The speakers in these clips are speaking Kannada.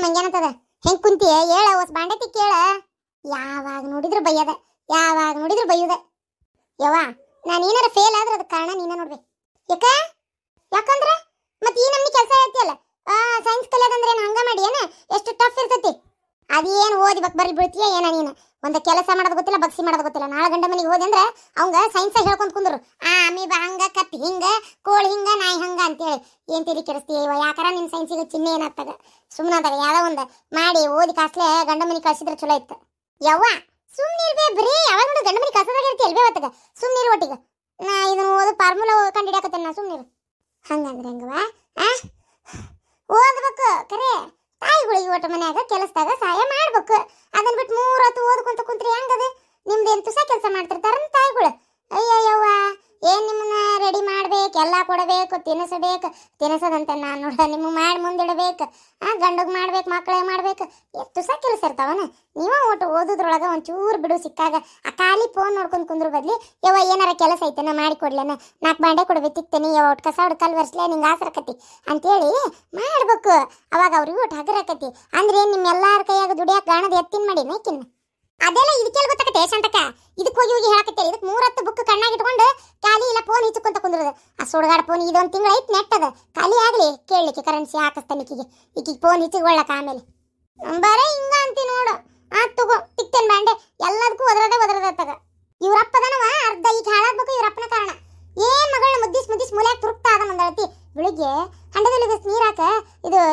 ಮಂಗ್ಯಾನತದ ಹೆಂಗ್ ಕುಂತಿಯ ಹೇಳ ಹೊಸ ಬಾಂಡತಿ ಕೇಳ. ಯಾವಾಗ ನೋಡಿದ್ರು ಬೈಯದ, ಯಾವಾಗ ನೋಡಿದ್ರು ಬೈಯುದ. ಯವ್ವ ನಾನು ಏನಾರ ಫೇಲ್ ಆದ್ರೆ ಅದಕ್ಕೆ ಕಾರಣ ನೀನ ನೋಡ್ಬೇಕು. ಯಾಕಂದ್ರೆ ಮತ್ತೆ ಈ ನಮ್ನಿ ಕೆಲಸ ಹೇಳ್ತಿಯಲ್ಲ, ಸೈನ್ಸ್ ಕಲಿಯೋದಂದ್ರೆ ಹಂಗ ಮಾಡಿ ಏನ ಎಷ್ಟು ಟಫ್ ಇರ್ತೈತಿ. ಅದೇನು ಓದಿ ಬರ್ರಿ ಬೀಳ್ತೀಯ ಏನ ನೀನು. ಒಂದು ಕೆಲಸ ಮಾಡೋದು ಗೊತ್ತಿಲ್ಲ, ಬಗ್ಸಿ ಮಾಡೋದು ಗೊತ್ತಿಲ್ಲ. ನಾಳೆ ಗಂಡ ಮನೆಗೆ ಹೋದೆ ಅಂದ್ರೆ ಅವಂಗ ಸೈನ್ಸ್ ಹೇಳ್ಕೊಂಡ್ ಕುಂದ್ರು. ಅಮೀಬಾ ಹಂಗ, ಕತ್ತಿ ಹಿಂಗ, ಕೋಳಿ ಹಿಂಗ, ನಾಯಿ ಹಂಗ ಅಂತೇಳಿ ಏನ್ ತಿಳಿ ಕೆಡಿಸ್ತೀವ. ಯಾಕಾರ ನಿನ್ ಸೈನ್ಸಿಗೆ ಚಿಹ್ನೆ ಏನಾಗ್ತಾಗ ಸುಮ್ಮನಾದಾಗ ಯಾವ್ದೋ ಒಂದು ಮಾಡಿ ಓದಿ ಕಾಸ್ಲೆ ಗಂಡ ಮನೆಗೆ ಕಳ್ಸಿದ್ರೆ ಚಲೋ ಇತ್ತು. ಯವ್ವ ಸುಮ್ಮನಿರ್ಬೇ, ಬರೀ ಯಾವಾಗ ನೋಡಿ ಗಂಡ ಮನೆಗೆ ಕಳ್ಸೋದಾಗ ಇರ್ತಿ ಎಲ್ಬೇ ಹೊತ್ತಗ. ಸುಮ್ಮನಿರು ಒಟ್ಟಿಗೆ ನಾ ಇದನ್ನ ಓದು ಫಾರ್ಮುಲಾ ಕಂಡು ಹಿಡಿಯಾಕತ್ತೇನೆ ನಾ. ಸುಮ್ಮನಿರು. ಹಂಗಂದ್ರೆ ಹೆಂಗವ ಓದ್ಬೇಕು ಕರೆ. ತಾಯಿಗಳಿಗೆ ಒಟ್ಟು ಮನ್ಯಾಗ ಕೆಲಸದಾಗ ಸಹಾಯ ಮಾಡ್ಬೇಕು. ಅದನ್ನ ಬಿಟ್ಟು 3 ಹೊತ್ತು ಓದ್ಕೊಂತ ಕುಂತ್ರಿ ಹೆಂಗದ? ನಿಮ್ದು ಎಂತೂ ಸಹ ಕೆಲಸ ಮಾಡ್ತಿರ್ತಾರ ತಾಯಿಗಳು. ಅಯ್ಯಯ್ಯವ್ವ ಏನ್ ನಿಮ್ಮನ್ನ ರೆಡಿ ಮಾಡ್ಬೇಕು, ಎಲ್ಲ ಕೊಡಬೇಕು, ತಿನ್ನಿಸಬೇಕು. ತಿನ್ನಿಸೋದಂತೆ ನಾನು ನೋಡ ನಿಮ್ಮ ಮಾಡಿ ಮುಂದಿಡಬೇಕು. ಗಂಡಗ್ ಮಾಡ್ಬೇಕು, ಮಕ್ಕಳಿಗೆ ಮಾಡ್ಬೇಕು, ಎಷ್ಟು ಸಹ ಕೆಲಸ ಇರ್ತಾವನ. ನೀವ ಒಟ್ಟು ಓದೋದ್ರೊಳಗ ಒಂಚೂರು ಬಿಡು ಸಿಕ್ಕಾಗ ಆ ಖಾಲಿ ಫೋನ್ ನೋಡ್ಕೊಂಡ್ ಕುಂದ್ರ ಬದ್ಲಿ ಯವ್ವ ಏನಾರ ಕೆಲಸ ಐತೆನ ಮಾಡಿ ಕೊಡ್ಲೇನ, 4 ಬಾಂಡೆ ಕೊಡ್ಬೇಕು ತಿಕ್ತೇನೆ, ಯವ್ವ ಒಟ್ಟು ಕಸ ಹುಡ್ಕಲ್ ವರ್ಸ್ಲೆ ನಿಂಗೆ ಆಸರಕತಿ ಅಂತೇಳಿ ಮಾಡ್ಬೇಕು. ಅವಾಗ ಅವ್ರಿಗೂ ಒಟ್ಟು ಹಗರಕತಿ. ಅಂದ್ರೆ ನಿಮ್ಮ ಎಲ್ಲಾರ ಕೈಯಾಗ ದುಡಿಯಾಕ ಗಾಣದ ಎತ್ತಿನ ಮಾಡಿ ನೈಕಿನ್ನ ಅದೆಲ್ಲ ಇದಕ್ಕೆಲ್ಲ ಗೊತ್ತಾಗತ್ತೆ ಶಾಂತಕ. ಇದಕ್ಕೆ ಹೋಗಿ ಹೇಳಕತ್ತೇಳಿ ಇದಕ್ಕೆ 3 ಹೊತ್ತು ಬುಕ್ ಕಣ್ಣಾಗಿ ಇಟ್ಕೊಂಡು ಖಾಲಿ ಇಲ್ಲ ಫೋನ್ ಹಿಚ್ಕೊಂತ ಕುಂದ್ರದ. ಆ ಸುಡುಗಾಡ ಫೋನ್ ಇದೊಂದು ತಿಂಗಳು ಐತ್ ನೆಟ್ಟದ ಖಾಲಿ ಆಗ್ಲಿ ಕೇಳಲಿಕ್ಕೆ ಕರೆನ್ಸಿ ಹಾಕಿಸ್ತಾನಿಕ್ಕಿಗೆ ಈಕಿಗೆ ಫೋನ್ ಹಿಚ್ಕೊಳ್ಳಕ. ಆಮೇಲೆ ಬರೇ ಹಿಂಗ ಅಂತಿ ನೋಡು. ತಗೋ ತಿಕ್ತೇನೆ ಬಾಂಡೆ ಎಲ್ಲದಕ್ಕೂ ಒದರದೆ ತಗ. ಇವ್ರಪ್ಪದನವ ಅರ್ಧ ಈಗ ಹಾಳಾಗ್ಬೇಕು ಇವ್ರಪ್ಪನ ಕಾರಣ. ಏನ್ ಮಗಳನ್ನ ಮುದ್ದಿಸ್ ಮೂಲ್ಯಾಗ ತುರುಕ್ತಾ ಅದ ಮಂದಳತಿ. ಬೆಳಿಗ್ಗೆ ಹಂಡದಲ್ಲಿ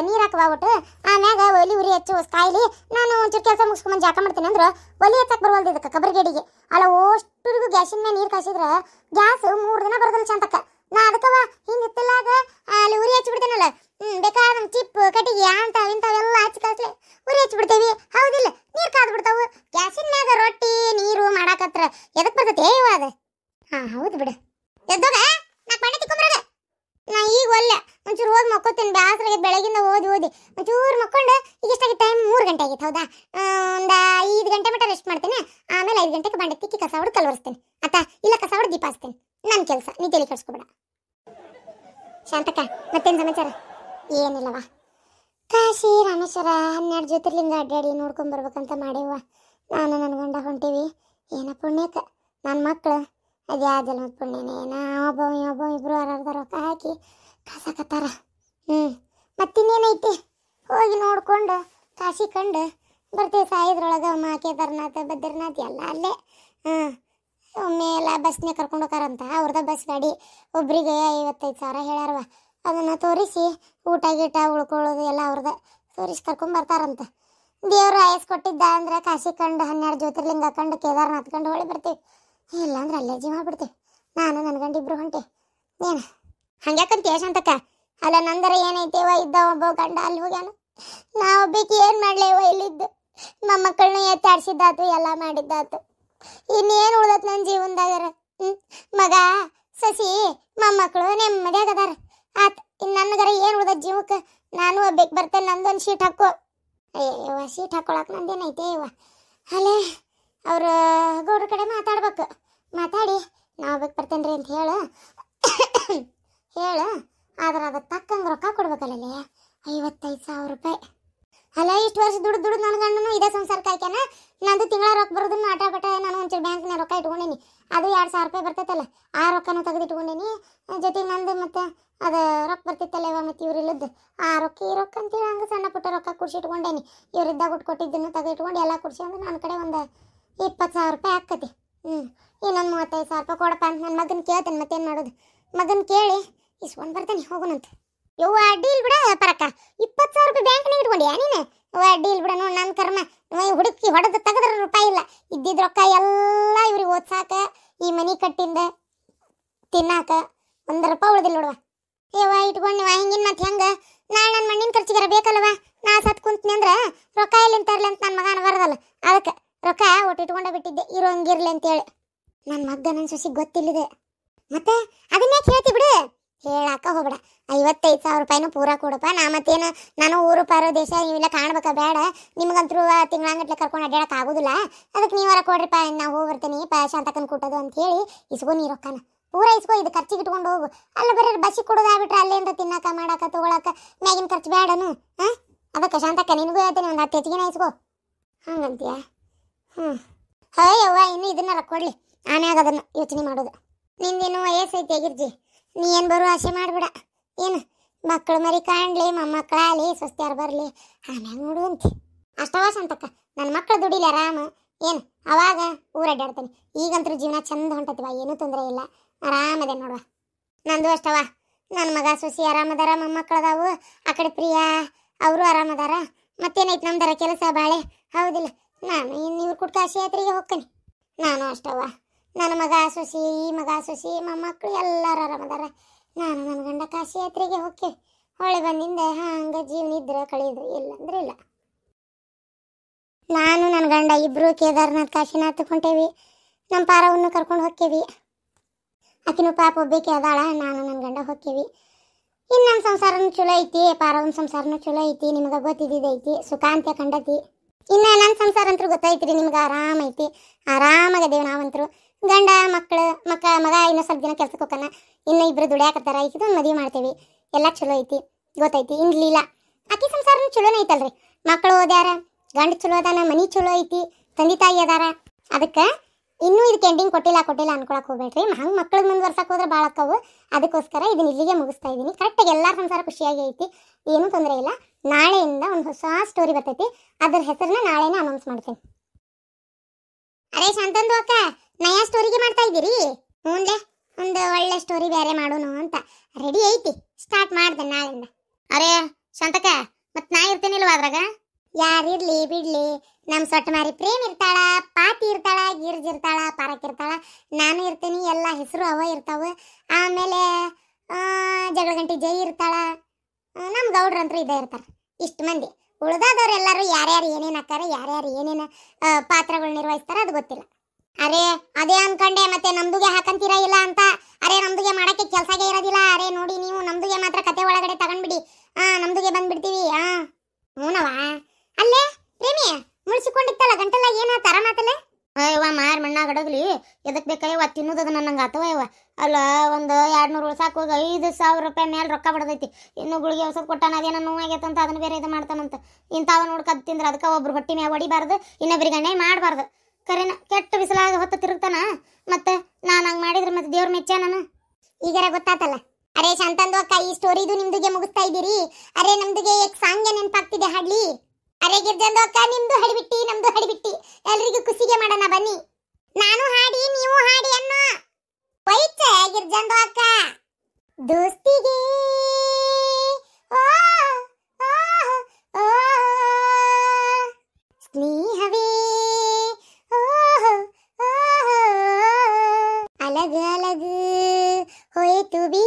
ನೀರಾಕವಾ ಒಟ್ಟು ಆಮ್ಯಾಗ ಒಲಿ ಉರಿ ಹಚ್ಚು ಕಾಯಿಲಿ. ನಾನು ಒಂಚೂರು ಕೆಲಸ ಮುಗಿಸ್ಕೊಂಡ್ ಜಾಕ ಮಾಡ್ತೀನಿ ಅಂದ್ರೆ ಒಲಿ ಹಚ್ಚಕ್ ಬರವಲ್ದು ಇದಕ್ಕೆ ಕಬರ್ಗೇಡಿಗೆ. ಅಲ್ಲ ಅಷ್ಟುರಿಗೂ ಗ್ಯಾಸಿನ ಮೇಲೆ ನೀರು ಕಾಸಿದ್ರ ಗ್ಯಾಸ್ 3 ದಿನ ಬರೋದಿಲ್ಲ ಶಾಂತಕ್ಕ. ನಾ ಅದಕ್ಕವ ಹಿಂಗೆ ಹಿತ್ತಲಾಗ ಅಲ್ಲಿ ಉರಿ ಹಚ್ಚಿ ಬಿಡ್ತೇನಲ್ಲ, ಬೇಕಾದ ಚಿಪ್ ಕಟ್ಟಿಗೆ ಇಂಥವೆಲ್ಲ ಹಚ್ಚಿ ಕಾಸ್ಲೆ ಉರಿ ಹಚ್ಚಿ ಬಿಡ್ತೇವಿ. ಹೌದಿಲ್ಲ, ನೀರು ಕಾದ್ ಬಿಡ್ತಾವು. ಗ್ಯಾಸಿನ ಮ್ಯಾಗ ರೊಟ್ಟಿ ನೀರು ಮಾಡಾಕತ್ರ ಎದಕ್ ಬರ್ತೈತೆ ಅದ. ಹೌದು ಬಿಡ. ಎದ್ದೋಗ ನಾ ಬಣ್ಣ ತಿಕ್ಕೊಂಬರದ. ನಾ ಈಗ ಒಲ್ಲೆ ಒಂಚೂರು ಹೋಗಿ ಮಕ್ಕೋತೀನಿ. ಬ್ಯಾಸ್ರಾಗ ಬೆಳಗಿಂದ ಓದಿ ಒಂಚೂರು ಮಕ್ಕೊಂಡು ಈಗ ಎಷ್ಟಾಗಿ ಟೈಮ್ 3 ಗಂಟೆ ಆಗಿತ್ತು. ಹೌದಾ, ಒಂದು 5 ಗಂಟೆ ಮಟ್ಟ ರೆಸ್ಟ್ ಮಾಡ್ತೇನೆ. ಆಮೇಲೆ 5 ಗಂಟೆಗೆ ಬಂಡೆ ತಿಕ್ಕಿ ಕಸ ಹೊಡೆದು ಕಲ್ವರಿಸ್ತೇನೆ. ಇಲ್ಲ ಕಸ ಹೊಡೆದು ದೀಪ ಹಚ್ತೇನೆ. ನನ್ನ ಕೆಲಸ ನೀ ತಲೆ ಕೆಡಿಸ್ಕೊಬೇಡ ಶಾಂತಕ್ಕ. ಮತ್ತೇನು ಸಮಾಚಾರ? ಏನಿಲ್ಲವ, ಕಾಶಿ ರಾಮೇಶ್ವರ 12 ಜ್ಯೋತಿರ್ಲಿಂಗ ಅಡ್ಡಾಡಿ ನೋಡ್ಕೊಂಡ್ ಬರ್ಬೇಕಂತ ಮಾಡೇವ. ನಾನು ನನ್ನ ಗಂಡ ಹೊಂಟೀವಿ. ಏನ ಪುಣ್ಯಕ್ಕೆ ನನ್ನ ಮಕ್ಕಳು ಅದ್ಯಾ ಜನ್ಮದ ಪುಣ್ಯನೇ. ಒಬ್ಬ ಇಬ್ರು ಅರ್ಧ ರೊಕ್ಕ ಹಾಕಿ ಕಸಾಕತ್ತಾರ. ಮತ್ತಿನ್ನೇನೈತಿ, ಹೋಗಿ ನೋಡ್ಕೊಂಡು ಕಾಶಿ ಕಂಡು ಬರ್ತೀವಿ. ಸಾಯಿದ್ರೊಳಗೆ ಕೇದಾರ್ನಾಥ್ ಬದ್ರಿನಾಥ್ ಎಲ್ಲ ಅಲ್ಲೇ. ಒಮ್ಮೆ ಎಲ್ಲ ಬಸ್ನೇ ಕರ್ಕೊಂಡು ಹೋಗಾರಂತ. ಅವ್ರದ ಬಸ್ ಗಾಡಿ ಒಬ್ರಿಗೆ 55,000 ಹೇಳ್ಯಾರವ. ಅದನ್ನು ತೋರಿಸಿ ಊಟ ಗೀಟ ಉಳ್ಕೊಳ್ಳೋದು ಎಲ್ಲ ಅವ್ರದ ತೋರಿಸಿ ಕರ್ಕೊಂಬರ್ತಾರಂತ. ದೇವ್ರು ಆಯಸ್ ಕೊಟ್ಟಿದ್ದ ಅಂದ್ರೆ ಕಾಶಿ ಕಂಡು 12 ಜ್ಯೋತಿರ್ಲಿಂಗ ಕಂಡು ಕೇದಾರ್ನಾಥ್ ಕಂಡು ಹೊಳಿ ಬರ್ತೀವಿ. ಇಲ್ಲ ಅಂದ್ರೆ ಅಲ್ಲೇ ಜೀವ ಮಾಡ್ಬಿಡ್ತೀವಿ. ನಾನು ನನ್ನ ಗಂಡ ಇಬ್ರು ಹೊಂಟೆ. ಏನು ಹಂಗ್ಯಾಕಂತೀಯ ಶಾಂತಕ್ಕ? ಅಲ್ಲ ನಂದರ ಏನೈತೇವ, ಇದ್ದ ಒಬ್ಬ ಗಂಡ ಅಲ್ಲಿ ಹೋಗ್ಯಾನ. ನಾವೊಬ್ಬಕ್ಕೆ ಏನು ಮಾಡ್ಲೇವ ಇಲ್ಲಿದ್ದು. ಮೊಮ್ಮಕ್ಕಳನ್ನ ಎತ್ತಾಡ್ಸಿದ್ದಾತು, ಎಲ್ಲ ಮಾಡಿದ್ದಾತು. ಇನ್ನೇನು ಉಳ್ದತ್ ನನ್ನ ಜೀವನದಾಗರ. ಮಗ ಸಸಿ ಮೊಮ್ಮಕ್ಕಳು ನೆಮ್ಮದಿಯಾಗದಾರ ಆತ್. ಇನ್ನು ನನ್ಗರ ಏನು ಉಳ್ದತ್ ಜೀವಕ್ಕೆ? ನಾನು ಒಬ್ಬಕ್ಕೆ ಬರ್ತೇನೆ. ನಂದೊಂದು ಶೀಟ್ ಹಾಕೋ. ಅಯ್ಯವ್ವ ಶೀಟ್ ಹಾಕೊಳಕ್ಕೆ ನಂದೇನೈತೆ ಇವ. ಅಲ್ಲೇ ಅವ್ರ ಗೌಡ್ರ ಕಡೆ ಮಾತಾಡಿ ನಾ ಒಬ್ಬಕ್ಕೆ ಬರ್ತೇನೆ ರೀ ಅಂತ ಹೇಳು. ಆದ್ರೆ ಅದಕ್ಕೆ ತಕ್ಕಂಗೆ ರೊಕ್ಕ ಕೊಡ್ಬೇಕಲ್ಲೇ 55,000 ರೂಪಾಯಿ. ಅಲ್ಲ ಇಷ್ಟು ವರ್ಷ ದುಡ್ಡು ನನ್ನ ಗಂಡನು ಇದೇ ಸಂಸಾರ ಕಾಯ್ಕಾನ. ನಂದು ತಿಂಗಳ ರೊಕ್ಕ ಬರೋದನ್ನು ಆಟ ಬಟ ನಾನು ಒಂಚೂರು ಬ್ಯಾಂಕ್ನ ರೊಕ್ಕ ಇಟ್ಕೊಂಡೇನಿ. ಅದು 2,000 ರೂಪಾಯಿ ಬರ್ತೈತಲ್ಲ, ಆ ರೊಕ್ಕನೂ ತೆಗೆದಿಟ್ಕೊಂಡೇನಿ. ಜೊತೆಗೆ ನಂದು ಮತ್ತೆ ಅದು ರೊಕ್ಕ ಬರ್ತಿತ್ತಲ್ಲ ಇವ, ಮತ್ತು ಇವ್ರು ಇಲ್ಲದ್ದು ಆ ರೊಕ್ಕ ಈ ರೊಕ್ಕ ಅಂತೇಳಿ ಹಂಗೆ ಸಣ್ಣ ಪುಟ್ಟ ರೊಕ್ಕ ಕುಡ್ಸಿಟ್ಕೊಂಡೇನಿ. ಇವ್ರಿದ್ದಾಗ ಕೊಟ್ಟಿದ್ದನ್ನು ತೆಗೆದಿಟ್ಕೊಂಡು ಎಲ್ಲ ಕುಡ್ಸಿ ಅಂದ್ರೆ ನನ್ನ ಕಡೆ ಒಂದು 20,000 ರೂಪಾಯಿ ಆಕ್ಕತಿ. ಇನ್ನೊಂದು 35,000 ರೂಪಾಯಿ ಕೊಡಪ್ಪ ಅಂತ ನನ್ನ ಮಗನ ಕೇಳ್ತೇನೆ. ಮತ್ತೇನು ಮಾಡೋದು? ಮಗನ ಕೇಳಿ ಇಸ್ಕೊಂಡು ಬರ್ತೇನೆ, ಹೋಗೋಣಂತ. ಯವ್ವ ಅಡ್ಡಿ ಇಲ್ಲ ಬಿಡ ಪರಕ್ಕ. 20,000 ರೂಪಾಯಿ ಬ್ಯಾಂಕ್ನಾಗ ಇಟ್ಕೊಂಡ್ಯಾ ನೀನು? ಅಡ್ಡಿ ಇಲ್ಲ ಬಿಡ. ನೋಡಿ ನನ್ನ ಕರ್ಮ, ಹುಡುಕಿ ಹೊಡೆದು ತೆಗೆದ್ರೆ ರೂಪಾಯಿ ಇಲ್ಲ. ಇದ್ದಿದ್ದು ರೊಕ್ಕ ಎಲ್ಲ ಇವ್ರಿಗೆ ಓದ್ಸಾಕ, ಈ ಮನೆ ಕಟ್ಟಿಂದ ತಿನ್ನಾಕ 1 ರೂಪಾಯಿ ಉಳ್ದಿಲ್ಲ ನೋಡುವ. ಯವ್ವ ಇಟ್ಕೊಂಡ್ವ ಹಿಂಗಿನ ಮತ್ತೆ ಹೆಂಗೆ? ನಾಳೆ ನನ್ನ ಮಣ್ಣಿನ ಖರ್ಚಿಗಾರ ಬೇಕಲ್ವ? ನಾ ಸತ್ ಕುಂತ್ನಿ ಅಂದ್ರೆ ರೊಕ್ಕ ಎಲ್ಲಿಂದ ತರಲಿ ಅಂತ ನನ್ನ ಮಗನ ಬರೋದಲ್ಲ. ಅದಕ್ಕೆ ರೊಕ್ಕ ಒಟ್ಟು ಇಟ್ಕೊಂಡೇ ಬಿಟ್ಟಿದ್ದೆ, ಇರೋಂಗಿರ್ಲಿ ಅಂತೇಳಿ. ನನ್ನ ಮಗ್ಗ ನನ್ನ ಸೊಸಿಗೆ ಗೊತ್ತಿಲ್ಲಿದೆ. ಮತ್ತೆ ಅದನ್ನೇ ಕೇಳ್ತಿ ಬಿಡು, ಹೇಳಾಕ ಹೋಗ್ಬೇಡ. 55,000 ರೂಪಾಯಿನೂ ಪೂರಾ ಕೊಡಪ್ಪ. ಮತ್ತೇನು ನಾನು ಊರು ಪಾರೋ ದೇಶ ನೀವೆಲ್ಲ ಕಾಣ್ಬೇಕ ಬೇಡ. ನಿಮ್ಗಂತರೂ ತಿಂಗಳಂಗಟ್ಲೆ ಕರ್ಕೊಂಡು ಅಡ್ಡಾಡಕ್ಕೆ ಆಗೋದಿಲ್ಲ. ಅದಕ್ಕೆ ನೀವಾರ ಕೊಡ್ರಿಪ್ಪ, ನಾವು ಹೋಗಿ ಬರ್ತೀನಿ ಶಾಂತಕನ್ ಕೂಟೋದು ಅಂತ ಹೇಳಿ ಇಸ್ಕೋ. ನೀ ರೊಕ್ಕನ ಪೂರಾ ಇಸ್ಕೋ, ಇದು ಖರ್ಚಿಗೆ ಇಟ್ಕೊಂಡು ಹೋಗು. ಅಲ್ಲ ಬರೀ ಬಸ್ಸಿಗೆ ಕೊಡೋದಾಗ್ಬಿಟ್ರೆ ಅಲ್ಲೇನ್ರ ತಿನ್ನಾಕ ಮಾಡಾಕ ತೊಗೊಳಕ ಮ್ಯಾಗಿನ ಖರ್ಚು ಬೇಡನು. ಅದಕ್ಕೆ ಶಾಂತಕ್ಕ ನಿನಗೂ ಹೇಳ್ತೀನಿ ಒಂದು 10 ಹೆಚ್ಚಿಗೆ ಇಸ್ಕೋ. ಹಂಗಂತೀಯ? ಯವ್ವ ಇನ್ನು ಇದನ್ನ ಕೊಡ್ಲಿ, ಆಮ್ಯಾಗ ಅದನ್ನು ಯೋಚನೆ ಮಾಡೋದು. ನಿಂದೇನು ವಯಸ್ಸೈತಿ ಗಿರ್ಜಿ, ನೀ ಏನು ಬರೋ ಆಸೆ ಮಾಡ್ಬೇಡ. ಏನು ಮಕ್ಕಳು ಮರಿ ಕಾಣ್ಲಿ, ಮೊಮ್ಮಕ್ಕಳಾಗಲಿ, ಸ್ವಸ್ತ್ಯಾರು ಬರಲಿ, ಆಮ್ಯಾಗ ನೋಡುವಂತೆ ಅಷ್ಟವ ಶಾಂತಕ್ಕ. ನನ್ನ ಮಕ್ಕಳು ದುಡಿಲಿ ಆರಾಮ, ಏನು ಅವಾಗ ಊರಡ್ಡಾಡ್ತಾನೆ. ಈಗಂತೂ ಜೀವನ ಚಂದ ಹೊಂಟತಿವ, ಏನೂ ತೊಂದರೆ ಇಲ್ಲ, ಆರಾಮದೆ ನೋಡುವ. ನಂದು ಅಷ್ಟವ, ನನ್ನ ಮಗ ಸೊಸಿ ಆರಾಮದಾರ, ಮೊಮ್ಮಕ್ಕಳದಾವು, ಆ ಕಡೆ ಪ್ರಿಯಾ ಅವರು ಆರಾಮದಾರ. ಮತ್ತೇನೈತೆ ನಮ್ದಾರ ಕೆಲಸ ಬಾಳೆ, ಹೌದಿಲ್ಲ? ನಾನು ಇನ್ನು ಇವ್ರು ಕುಟ್ಕ ಯಾತ್ರೆಗೆ ಹೋಗ್ತೀನಿ. ನಾನು ಅಷ್ಟವ, ನನ್ನ ಮಗ ಸೊಸಿ, ಈ ಮಗ ಸೊಸಿ, ಮೊಮ್ಮಕ್ಕಳು ಎಲ್ಲರೂ ಆರಾಮದಾರ. ನಾನು ನನ್ನ ಗಂಡ ಕಾಶಿ ಯಾತ್ರೆಗೆ ಹೋಗ್ತೀವಿ. ಹೊಳೆ ಬಂದಿಂದ ಹಂಗೆ ಜೀವನ ಇದ್ರೆ ಕಳೆಯೋದು, ಇಲ್ಲಂದ್ರೆ ಇಲ್ಲ. ನಾನು ನನ್ನ ಗಂಡ ಇಬ್ಬರು ಕೇದಾರ್ನಾಥ್ ಕಾಶಿನಾಥ್ ಹೊಂಟೇವಿ. ನಮ್ಮ ಪಾರವನ್ನು ಕರ್ಕೊಂಡು ಹೋಕ್ಕೇವಿ. ಆಕಿನೂ ಪಾಪ ಒಬ್ಬೇಕೆ ಅದಾಳ, ನಾನು ನನ್ನ ಗಂಡ ಹೋಕ್ಕೇವಿ. ಇನ್ನು ನನ್ನ ಸಂಸಾರನೂ ಚಲೋ ಐತಿ, ಪಾರವನ ಸಂಸಾರನೂ ಚಲೋ ಐತಿ, ನಿಮ್ಗೆ ಗೊತ್ತಿದ್ದೈತಿ, ಸುಖ ಅಂತ ಕಂಡತಿ. ಇನ್ನು ನನ್ನ ಸಂಸಾರ ಅಂತೂ ಗೊತ್ತೈತ್ರಿ ನಿಮ್ಗೆ, ಆರಾಮೈತಿ, ಆರಾಮಾಗದೇವು ನಾವಂತರು. ಗಂಡ ಮಕ್ಕಳು ಮಗ ಇನ್ನೂ ಸ್ವಲ್ಪ ದಿನ ಕೆಲ್ಸಕ್ಕೆ ಹೋಗೋಣ, ಇನ್ನೂ ಇಬ್ಬರು ದುಡಿಯಾಕತ್ತಾರ, ಇದೊಂದು ಮದುವೆ ಮಾಡ್ತೇವಿ, ಎಲ್ಲ ಚಲೋ ಐತಿ, ಗೊತ್ತೈತಿ. ಇನ್ಲಿಲ್ಲ ಆಕಿ ಸಂಸಾರನೂ ಚಲೋನೇ ಐತಲ್ರಿ. ಮಕ್ಕಳು ಓದ್ಯಾರ, ಗಂಡ ಚಲೋ ಅದಾನ, ಮನಿ ಚಲೋ ಐತಿ, ತಂದೆ ತಾಯಿ ಅದಾರ. ಅದಕ್ಕೆ ಇನ್ನೂ ಇದಕ್ಕೆ ಎಂಡಿಂಗ್ ಕೊಟ್ಟಿಲ್ಲ ಅನ್ಕೊಳಕ್ಕೆ ಹೋಗ್ಬೇಡ್ರಿ. ಹಂಗೆ ಮಕ್ಳಿಗೆ ಮುಂದುವರ್ಸಕ್ಕೆ ಹೋದ್ರೆ ಭಾಳ ಅಕ್ಕವು. ಅದಕ್ಕೋಸ್ಕರ ಇದನ್ನ ಇಲ್ಲಿಗೆ ಮುಗಿಸ್ತಾ ಇದ್ದೀನಿ. ಕರೆಕ್ಟಾಗಿ ಎಲ್ಲರ ಸಂಸಾರ ಖುಷಿಯಾಗಿ ಐತಿ, ಏನೂ ತೊಂದರೆ ಇಲ್ಲ. ನಾಳೆಯಿಂದ ಒಂದು ಹೊಸ ಸ್ಟೋರಿ ಬರ್ತೈತಿ, ಅದ್ರ ಹೆಸರನ್ನ ನಾಳೆನೇ ಅನೌನ್ಸ್ ಮಾಡ್ತೀನಿ. ಅರೇ ಶಾಂತಂದು ಅಕ್ಕ, ನಯಾ ಸ್ಟೋರಿಗೆ ಮಾಡ್ತಾ ಇದ್ದೀರಿ? ಹ್ಞೂನ್ಲೆ, ಒಂದು ಒಳ್ಳೆ ಸ್ಟೋರಿ ಬೇರೆ ಮಾಡೋನು ಅಂತ ರೆಡಿ ಐತಿ, ಸ್ಟಾರ್ಟ್ ಮಾಡ್ದೆ ನಾಳೆಯಿಂದ. ಅರೇ ಶಾಂತಕ್ಕ, ಮತ್ತೆ ನಾ ಇರ್ತೇನಿಲ್ವ ಅದ್ರಾಗ? ಯಾರಿರ್ಲಿ ಬಿಡ್ಲಿ, ನಮ್ಮ ಸೊಟ್ಟ ಮಾರಿ ಪ್ರೇಮ್ ಇರ್ತಾಳ, ಪಾತಿ ಇರ್ತಾಳ, ಗಿರ್ಜ್ ಇರ್ತಾಳ, ಪಾರಕ್ ಇರ್ತಾಳ, ನಾನು ಇರ್ತೀನಿ, ಎಲ್ಲ ಹೆಸರು ಅವ ಇರ್ತಾವ. ಆಮೇಲೆ ಜಗಳ ಗಂಟಿ ಜೈ ಇರ್ತಾಳ, ನಮ್ಮ ಗೌಡ್ರಂತರೂ ಇದೇ ಇರ್ತಾರೆ. ಇಷ್ಟು ಮಂದಿ. ಉಳ್ದಾದವ್ರು ಎಲ್ಲರೂ ಯಾರ್ಯಾರು ಏನೇನು ಹಾಕಾರ, ಯಾರ್ಯಾರು ಏನೇನು ಪಾತ್ರಗಳು ನಿರ್ವಹಿಸ್ತಾರ ಅದು ಗೊತ್ತಿಲ್ಲ. ಅರೇ ಅದೇ ಅನ್ಕಂಡೆ ಮತ್ತೆ ನಮ್ದುಗೆ ಹಾಕಂತೀರ ಇಲ್ಲ ಅಂತ. ಅರೇ ನಮ್ದುಗೆ ಮಾಡಕ್ಕೆ ಕೆಲಸಗೆ ಇರೋದಿಲ್ಲ. ಅರೇ ನೋಡಿ ನೀವು ನಮ್ದುಗೆ ಮಾತ್ರ ಕತೆ ಒಳಗಡೆ ತಗೊಂಡ್ಬಿಡಿ, ನಮ್ದುಗೆ ಬಂದ್ಬಿಡ್ತೀವಿ. ಹ್ಞೂನವ. ಅಲ್ಲೇ ಪ್ರೇಮಿ ಮುಳ್ಸಿಕೊಂಡಿತ್ತಲ್ಲ ಗಂಟೆಲ್ಲ, ಏನ ತರ ಮಾತಲ್ಲ? ಅಯ್ಯವ್ವ ಮಾರ್ ಮಣ್ಣಾಗ ಗಡಗ್ಲಿ, ಎದಕ್ ಬೇಕಾಯವ್ವ ತಿನ್ನೋದದ ನಂಗೆ ಆತವ ಯವ್ವ. ಅಲ್ಲ ಒಂದು 200 ಉಳ್ಸಾಕ ಹೋಗಿ 5,000 ರೂಪಾಯಿ ಮೇಲೆ ರೊಕ್ಕ ಬಡದೈತಿ. ಇನ್ನು ಗುಳಿಗೆ ಔಷಧ ಕೊಟ್ಟಾನ, ಅದೇನೋ ನೋವಾಗೈತಂತ ಅದನ್ನ ಬೇರೆ ಇದು ಮಾಡ್ತಾನಂತ. ಇಂಥವ ನೋಡ್ಕದ್ ತಿಂದ್ರೆ ಅದಕ್ಕೆ ಒಬ್ರು ಹೊಟ್ಟಿ ಮ್ಯಾಗ ಹೊಡಿಬಾರ್ದು, ಇನ್ನೊಬ್ರಿಗೆ ಅನ್ಯಾಯ ಮಾಡಬಾರ್ದು. ಕರೆನ ಕೆಟ್ಟ ಬಿಸಿಲಾಗ ಹೊತ್ತು ತಿರುಗ್ತಾನ, ಮತ್ತೆ ನಾನು ಹಂಗೆ ಮಾಡಿದ್ರೆ ಮತ್ತೆ ದೇವ್ರ ಮೆಚ್ಚ ನಾನು. ಈಗಾರ ಗೊತ್ತಾತಲ್ಲ. ಅರೇ ಶಾಂತಂದು ಅಕ್ಕ, ಈ ಸ್ಟೋರಿದು ನಿಮ್ದುಗೆ ಮುಗಿಸ್ತಾ ಇದ್ದೀರಿ. ಅರೇ ನಮ್ದುಗೆ ಸಾಂಗ್ ನೆನಪಾಗ್ತಿದೆ, ಹಾಡ್ಲಿ. ಅರೇ ಗಿರ್ಜಂದು ಅಕ್ಕ, ನಿಮ್ದು ಹಡಿಬಿಟ್ಟಿ ನಮ್ದು ಹಡಿಬಿಟ್ಟಿ, ಎಲ್ರಿಗೂ ಖುಷಿಗೆ ಮಾಡೋಣ ಬನ್ನಿ. ನಾನು ಹಾಡಿ ನೀವು ಹಾಡಿ ಅನ್ನೋ ವೈಚ ಗಿರ್ಜಂದು ಅಕ್ಕ. ದೋಸ್ತಿಗೆ ಸ್ನೇಹವೇ अलग अलग होए तू भी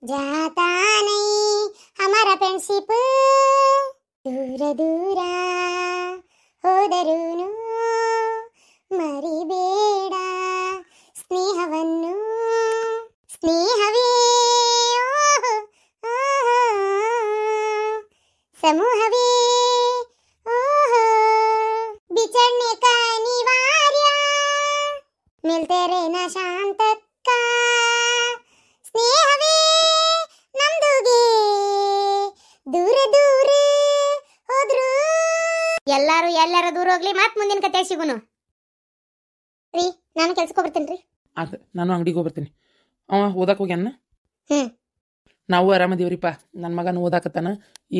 जाता नहीं हमारा फ्रेंडशिप दूर दूर ಹೋದರೂನು ಮರಿಬೇಡ ಸ್ನೇಹವನ್ನು. ಸ್ನೇಹವೇ ಸಮೂಹವೇ बिछड़ने का अनिवार्य मिलते रहना शांतಕ್ಕ. ಸ್ನೇಹವೇ ನಮ್ದುಗೆ ದೂರ ದೂರ ಹೋದ್ರು. ಎಲ್ಲಾರು ದೂರ ಹೋಗ್ಲಿ, ಮತ್ ಮುಂದಿನ ಕತೆ ಸಿಗುನು ರೀ. ನಾನು ಕೆಲ್ಸಕ್ಕೆ ಹೋಗ್ಬರ್ತೀನಿ ರೀ. ಆತ, ನಾನು ಅಂಗಡಿಗೆ ಹೋಗ್ಬರ್ತೀನಿ. ಅವ ಓದಕ್ಕೆ ಹೋಗ್ಯಾನ. ನಾವು ಆರಾಮದೀವ್ರಿಪ್ಪ. ನನ್ನ ಮಗನ ಓದಾಕತ್ತಾನ,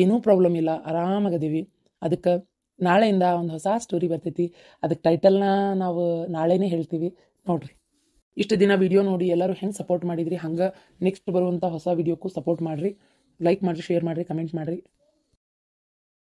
ಏನೂ ಪ್ರಾಬ್ಲಮ್ ಇಲ್ಲ, ಆರಾಮಾಗದೀವಿ. ಅದಕ್ಕೆ ನಾಳೆಯಿಂದ ಒಂದು ಹೊಸ ಸ್ಟೋರಿ ಬರ್ತೈತಿ. ಅದಕ್ಕೆ ಟೈಟಲ್ನ ನಾವು ನಾಳೆನೇ ಹೇಳ್ತೀವಿ ನೋಡ್ರಿ. ಇಷ್ಟು ದಿನ ವಿಡಿಯೋ ನೋಡಿ ಎಲ್ಲರೂ ಹೆಂಗೆ ಸಪೋರ್ಟ್ ಮಾಡಿದ್ರಿ, ಹಂಗೆ ನೆಕ್ಸ್ಟ್ ಬರುವಂಥ ಹೊಸ ವಿಡಿಯೋಕ್ಕೂ ಸಪೋರ್ಟ್ ಮಾಡಿರಿ. ಲೈಕ್ ಮಾಡಿರಿ, ಶೇರ್ ಮಾಡಿರಿ, ಕಮೆಂಟ್ ಮಾಡಿರಿ.